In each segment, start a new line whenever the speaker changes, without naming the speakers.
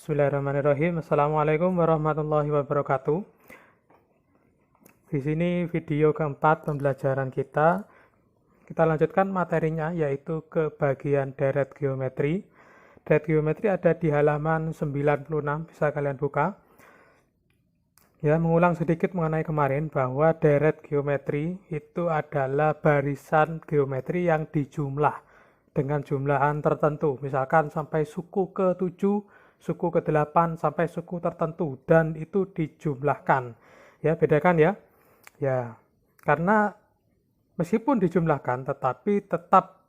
Bismillahirrahmanirrahim. Assalamualaikum warahmatullahi wabarakatuh. Di sini video keempat pembelajaran kita. Kita lanjutkan materinya yaitu ke bagian deret geometri. Deret geometri ada di halaman 96, bisa kalian buka. Ya, mengulang sedikit mengenai kemarin bahwa deret geometri itu adalah barisan geometri yang dijumlah dengan jumlahan tertentu. Misalkan sampai suku ke-7, suku ke-8 sampai suku tertentu dan itu dijumlahkan. Ya, bedakan ya. Ya, karena meskipun dijumlahkan tetapi tetap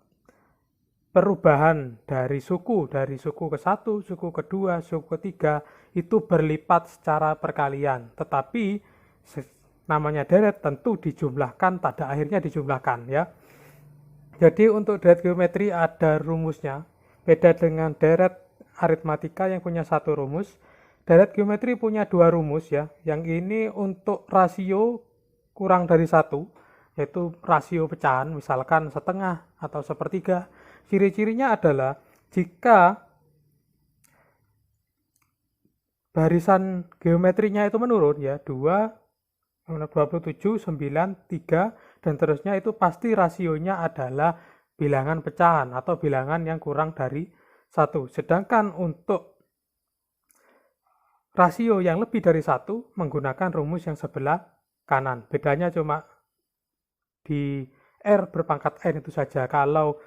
perubahan dari suku ke-1, suku ke-2, suku ke-3 itu berlipat secara perkalian. Tetapi namanya deret tentu dijumlahkan, pada akhirnya dijumlahkan ya. Jadi untuk deret geometri ada rumusnya. Beda dengan deret aritmatika yang punya satu rumus. Deret geometri punya dua rumus ya. Yang ini untuk rasio kurang dari 1, yaitu rasio pecahan, misalkan setengah atau sepertiga. Ciri-cirinya adalah jika barisan geometrinya itu menurun ya, 2, 27, 9, 3, dan terusnya, itu pasti rasionya adalah bilangan pecahan atau bilangan yang kurang dari 1. Sedangkan untuk rasio yang lebih dari 1 menggunakan rumus yang sebelah kanan. Bedanya cuma di R berpangkat N itu saja. Kalau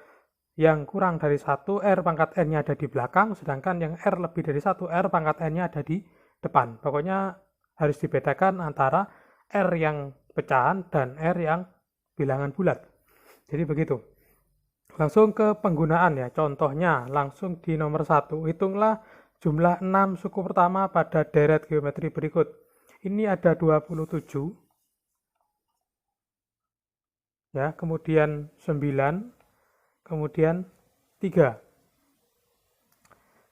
yang kurang dari 1, R pangkat N-nya ada di belakang, sedangkan yang R lebih dari 1, R pangkat N-nya ada di depan. Pokoknya harus dibedakan antara R yang pecahan dan R yang bilangan bulat. Jadi begitu. Langsung ke penggunaan ya. Contohnya langsung di nomor 1. Hitunglah jumlah 6 suku pertama pada deret geometri berikut. Ini ada 27. Ya, kemudian 9, kemudian 3.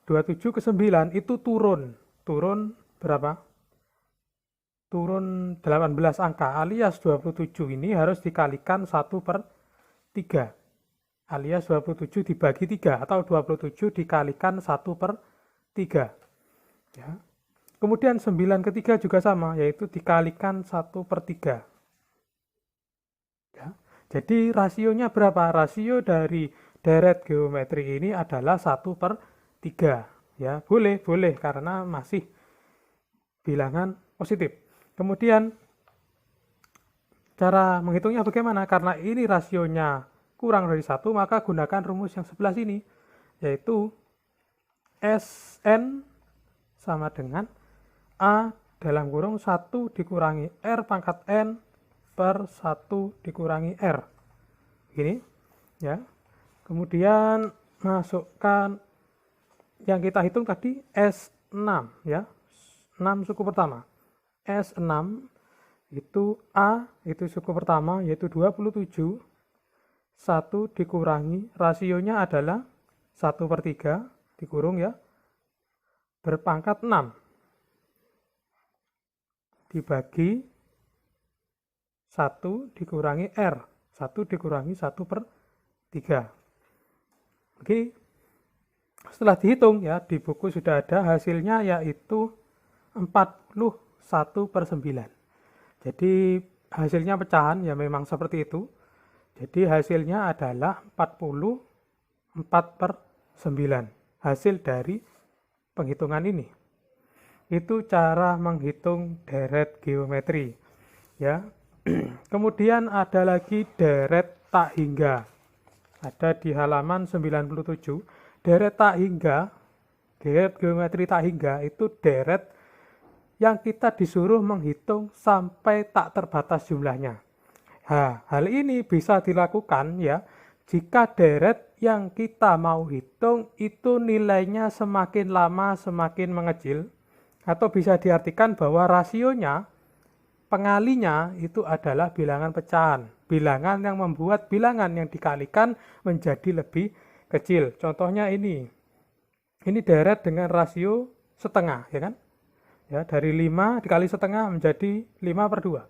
27 ke 9 itu turun berapa? Turun 18 angka, alias 27 ini harus dikalikan 1/3. Alias 27 dibagi 3 atau 27 dikalikan 1/3. Ya. Kemudian 9 ke 3 juga sama, yaitu dikalikan 1/3. Ya. Jadi rasionya berapa? Rasio dari deret geometri ini adalah 1/3. Ya, boleh karena masih bilangan positif. Kemudian cara menghitungnya bagaimana? Karena ini rasionya kurang dari 1, maka gunakan rumus yang sebelah sini, yaitu Sn sama dengan A dalam kurung 1 dikurangi R pangkat N per 1 dikurangi R. Gini ya. Kemudian masukkan yang kita hitung tadi S6 ya. 6 suku pertama. S6 itu A, itu suku pertama, yaitu 27. 1 dikurangi, rasionya adalah 1/3, dikurung ya, berpangkat 6. Dibagi 1 dikurangi R. 1 dikurangi 1/3. Oke. Setelah dihitung ya, di buku sudah ada hasilnya, yaitu 41/9. Jadi hasilnya pecahan ya, memang seperti itu. Jadi hasilnya adalah 44/9. Hasil dari penghitungan ini. Itu cara menghitung deret geometri. Ya. Kemudian ada lagi deret tak hingga. Ada di halaman 97. Deret tak hingga, deret geometri tak hingga itu deret yang kita disuruh menghitung sampai tak terbatas jumlahnya. Hal ini bisa dilakukan ya jika deret yang kita mau hitung itu nilainya semakin lama semakin mengecil, atau bisa diartikan bahwa rasionya, pengalinya itu adalah bilangan pecahan, bilangan yang membuat bilangan yang dikalikan menjadi lebih kecil. Contohnya ini deret dengan rasio setengah ya kan, ya, dari 5 dikali setengah menjadi 5/2.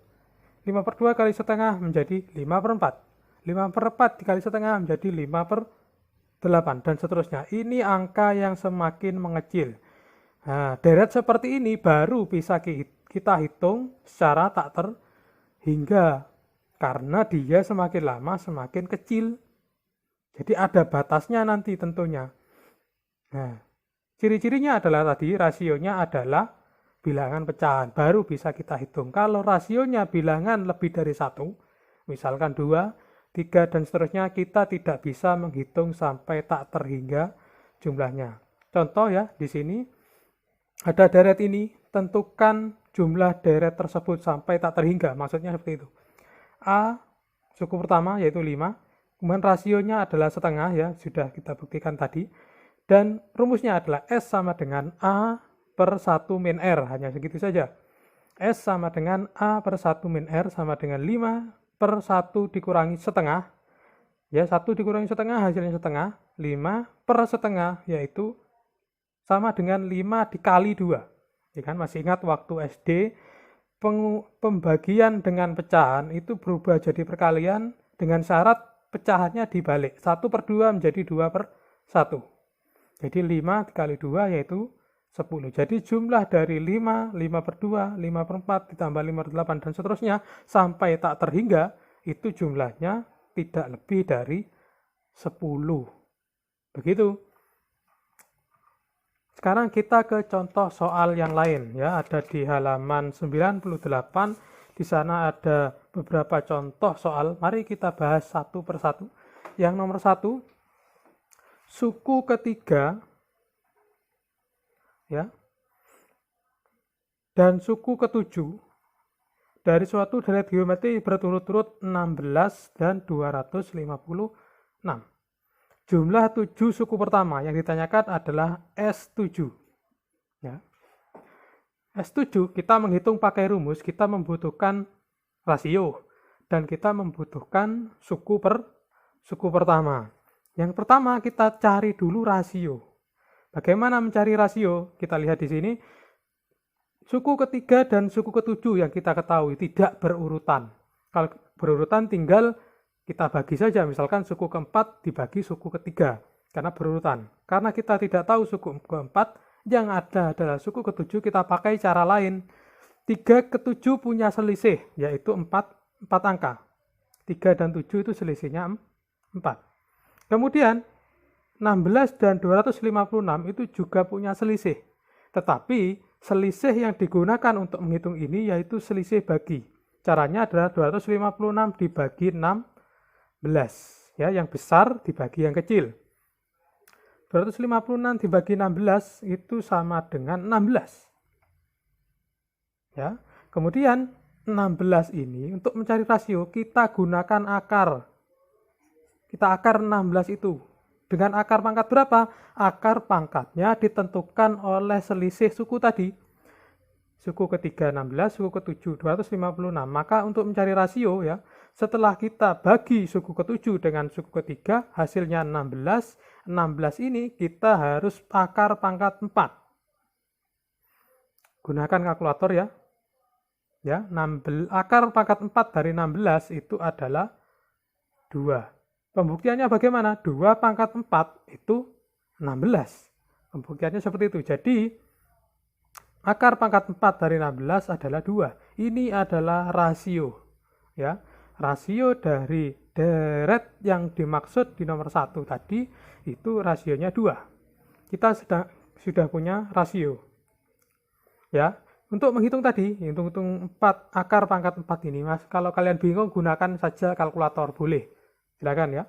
5/2 kali setengah menjadi 5/4. 5/4 dikali setengah menjadi 5/8 dan seterusnya. Ini angka yang semakin mengecil. Nah, deret seperti ini baru bisa kita hitung secara tak terhingga. Karena dia semakin lama semakin kecil. Jadi ada batasnya nanti tentunya. Nah, ciri-cirinya adalah tadi rasionya adalah bilangan pecahan. Baru bisa kita hitung. Kalau rasionya bilangan lebih dari 1, misalkan 2, 3, dan seterusnya, kita tidak bisa menghitung sampai tak terhingga jumlahnya. Contoh ya, di sini ada deret ini, tentukan jumlah deret tersebut sampai tak terhingga. Maksudnya seperti itu. A, suku pertama yaitu 5, kemudian rasionya adalah setengah ya, sudah kita buktikan tadi. Dan rumusnya adalah S sama dengan A per 1 min R, hanya segitu saja. S sama dengan A per 1 min R sama dengan 5 per 1 dikurangi setengah. Ya, 1 dikurangi setengah hasilnya setengah, 5 per setengah yaitu sama dengan 5 dikali 2. Ya kan, masih ingat waktu SD, pembagian dengan pecahan itu berubah jadi perkalian dengan syarat pecahannya dibalik. 1/2 menjadi 2/1. Jadi 5 dikali 2 yaitu 10. Jadi jumlah dari 5, 5/2, 5/4 ditambah 5/8 dan seterusnya sampai tak terhingga itu jumlahnya tidak lebih dari 10. Begitu. Sekarang kita ke contoh soal yang lain ya, ada di halaman 98. Di sana ada beberapa contoh soal. Mari kita bahas satu persatu. Yang nomor 1, suku ketiga ya dan suku ketujuh dari suatu deret geometri berturut-turut 16 dan 256. Jumlah 7 suku pertama yang ditanyakan adalah S7. Ya. S7 kita menghitung pakai rumus, kita membutuhkan rasio dan kita membutuhkan suku pertama. Yang pertama kita cari dulu rasio. Bagaimana mencari rasio? Kita lihat di sini. Suku ketiga dan suku ketujuh yang kita ketahui tidak berurutan. Kalau berurutan tinggal kita bagi saja, misalkan suku keempat dibagi suku ketiga, karena berurutan. Karena kita tidak tahu suku keempat, yang ada adalah suku ketujuh, kita pakai cara lain. 3 ke 7 punya selisih, yaitu 4 angka. 3 dan 7 itu selisihnya 4. Kemudian, 16 dan 256 itu juga punya selisih. Tetapi, selisih yang digunakan untuk menghitung ini yaitu selisih bagi. Caranya adalah 256 dibagi 16. Ya, yang besar dibagi yang kecil. 256 dibagi 16 itu sama dengan 16. Ya. Kemudian 16 ini untuk mencari rasio kita gunakan akar. Kita akar 16 itu. Dengan akar pangkat berapa? Akar pangkatnya ditentukan oleh selisih suku tadi. Suku ketiga 16, suku ketujuh 256. Maka untuk mencari rasio ya, setelah kita bagi suku ketujuh dengan suku ketiga, hasilnya 16. 16 ini kita harus akar pangkat 4. Gunakan kalkulator ya. Ya, akar pangkat 4 dari 16 itu adalah 2. Pembuktiannya bagaimana? 2 pangkat 4 itu 16. Pembuktiannya seperti itu. Jadi, akar pangkat 4 dari 16 adalah 2. Ini adalah rasio. Ya, rasio dari deret yang dimaksud di nomor 1 tadi, itu rasionya 2. Kita sudah punya rasio. Ya, untuk menghitung tadi, hitung 4 akar pangkat 4 ini, Mas. Kalau kalian bingung, gunakan saja kalkulator, boleh. Silakan ya.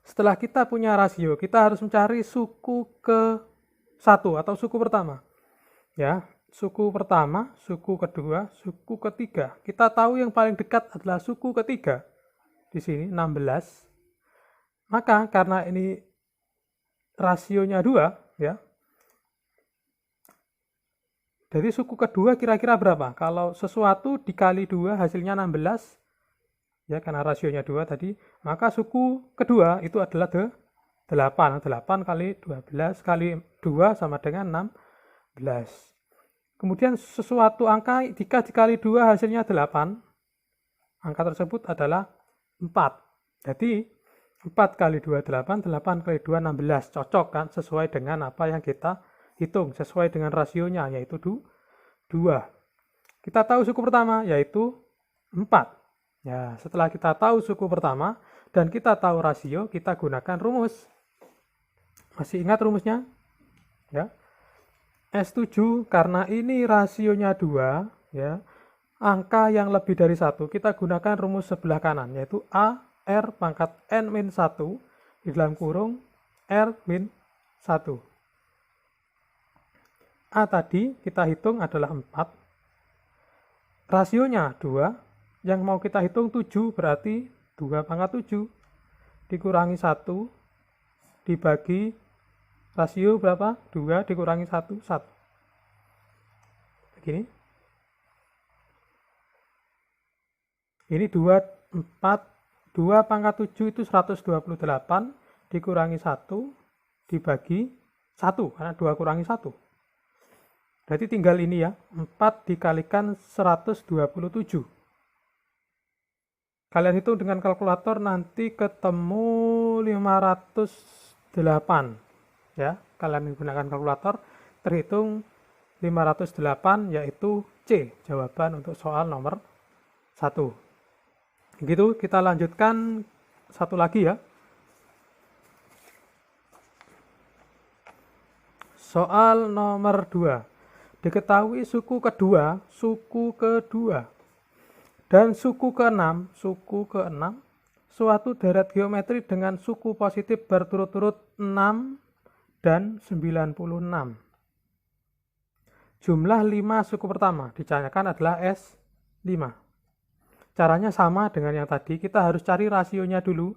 Setelah kita punya rasio, kita harus mencari suku ke-1 atau suku pertama. Ya, suku pertama, suku kedua, suku ketiga. Kita tahu yang paling dekat adalah suku ketiga. Di sini 16. Maka karena ini rasionya 2, ya. Dari suku kedua kira-kira berapa? Kalau sesuatu dikali 2 hasilnya 16. Ya, karena rasionya 2 tadi, maka suku kedua itu adalah 8. 8 kali 12 kali 2 sama dengan 16. Kemudian sesuatu angka jika dikali 2 hasilnya 8, angka tersebut adalah 4. Jadi 4 kali 2 8, 8 kali 2 16. Cocok kan, sesuai dengan apa yang kita hitung sesuai dengan rasionya, yaitu 2. Kita tahu suku pertama, yaitu 4. Ya, setelah kita tahu suku pertama dan kita tahu rasio, kita gunakan rumus. Masih ingat rumusnya? Ya. S7, karena ini rasionya 2, ya, angka yang lebih dari 1, kita gunakan rumus sebelah kanan, yaitu A R pangkat N-1 di dalam kurung R-1. A tadi kita hitung adalah 4, rasionya 2, yang mau kita hitung 7, berarti 2 pangkat 7 dikurangi 1 dibagi rasio berapa? 2 dikurangi 1, 1. Begini. Ini 2, 4, 2 pangkat 7 itu 128 dikurangi 1 dibagi 1, karena 2 kurangi 1. Berarti tinggal ini ya, 4 dikalikan 127. Kalian hitung dengan kalkulator nanti ketemu 508. Ya, kalian menggunakan kalkulator terhitung 508, yaitu C, jawaban untuk soal nomor 1. Begitu, kita lanjutkan satu lagi ya. Soal nomor 2. Diketahui suku kedua, dan suku ke-6, suatu deret geometri dengan suku positif berturut-turut 6 dan 96. Jumlah 5 suku pertama ditanyakan adalah S5. Caranya sama dengan yang tadi, kita harus cari rasionya dulu.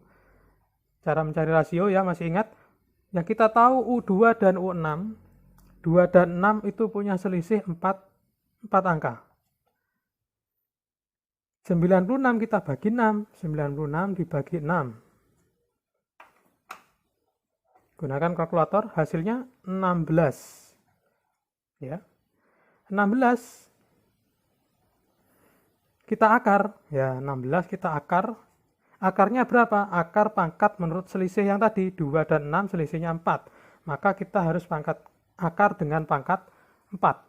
Cara mencari rasio ya, masih ingat? Yang kita tahu U2 dan U6, 2 dan 6 itu punya selisih 4 angka. 96 kita bagi 6, 96 dibagi 6. Gunakan kalkulator, hasilnya 16. Ya. 16 kita akar, ya 16 kita akar. Akarnya berapa? Akar pangkat menurut selisih yang tadi, 2 dan 6 selisihnya 4. Maka kita harus pangkat akar dengan pangkat 4.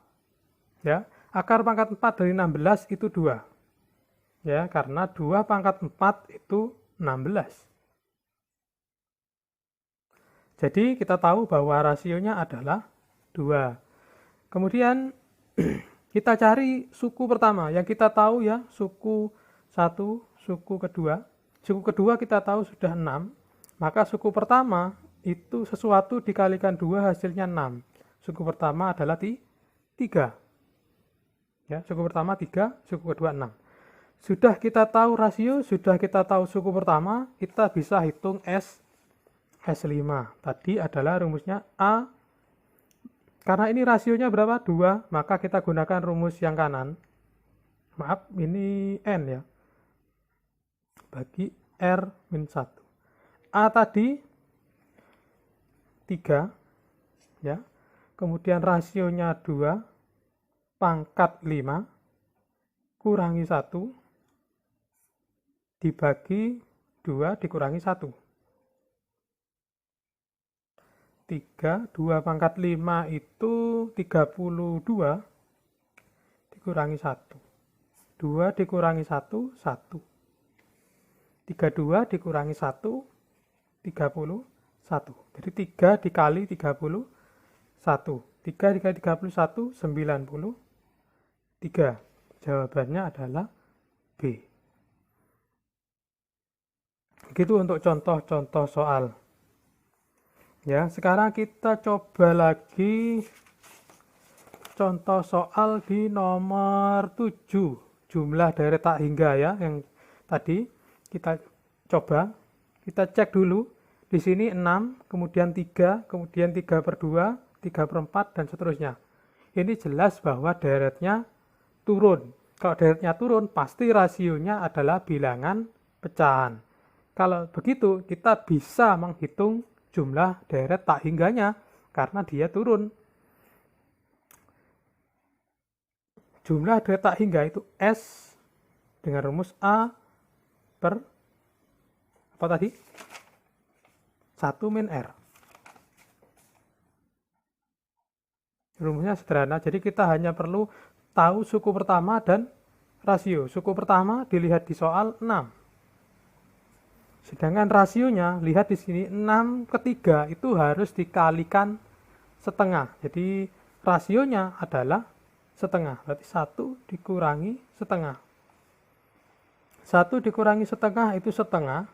Ya, akar pangkat 4 dari 16 itu 2. Ya, karena 2 pangkat 4 itu 16. Jadi kita tahu bahwa rasionya adalah 2. Kemudian kita cari suku pertama. Yang kita tahu ya, suku 1, suku kedua. Suku kedua kita tahu sudah 6. Maka suku pertama itu sesuatu dikalikan 2 hasilnya 6. Suku pertama adalah 3. Ya, suku pertama 3, suku kedua 6. Sudah kita tahu rasio, sudah kita tahu suku pertama, kita bisa hitung S5. Tadi adalah rumusnya A. Karena ini rasionya berapa? 2, maka kita gunakan rumus yang kanan. Maaf, ini N ya. Bagi R-1. A tadi 3, ya. Kemudian rasionya 2, pangkat 5, kurangi 1, dibagi 2 dikurangi 1. 3, 2 pangkat 5 itu 32, dikurangi 1. 2 dikurangi 1, 1. 32 dikurangi 1, 31. Jadi 3 dikali 31. 3 dikali 31, 93. Jawabannya adalah B. Begitu untuk contoh-contoh soal. Ya, sekarang kita coba lagi contoh soal di nomor 7. Jumlah deret tak hingga ya, yang tadi kita coba. Kita cek dulu. Di sini 6, kemudian 3, kemudian 3/2, 3/4, dan seterusnya. Ini jelas bahwa deretnya turun. Kalau deretnya turun, pasti rasionya adalah bilangan pecahan. Kalau begitu, kita bisa menghitung jumlah deret tak hingganya karena dia turun. Jumlah deret tak hingga itu S dengan rumus A per apa tadi? 1 min R. Rumusnya sederhana, jadi kita hanya perlu tahu suku pertama dan rasio. Suku pertama dilihat di soal 6. Sedangkan rasionya, lihat di sini 6 ke 3 itu harus dikalikan setengah. Jadi rasionya adalah setengah. Berarti 1 dikurangi setengah. 1 dikurangi setengah itu setengah.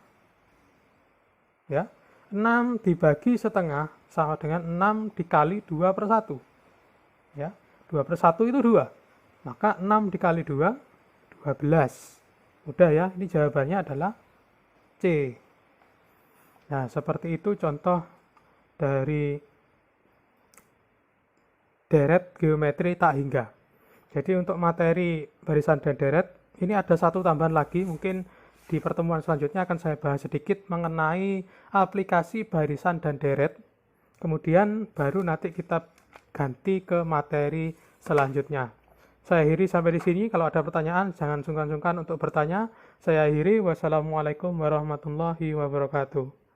Ya. 6 dibagi setengah sama dengan 6 dikali 2 per 1. Ya. 2 per 1 itu 2. Maka 6 dikali 2, 12. Mudah ya, ini jawabannya adalah C. Nah, seperti itu contoh dari deret geometri tak hingga. Jadi untuk materi barisan dan deret, ini ada satu tambahan lagi, mungkin di pertemuan selanjutnya akan saya bahas sedikit mengenai aplikasi barisan dan deret. Kemudian baru nanti kita ganti ke materi selanjutnya. Saya akhiri sampai di sini. Kalau ada pertanyaan, jangan sungkan-sungkan untuk bertanya. Saya akhiri. Wassalamualaikum warahmatullahi wabarakatuh.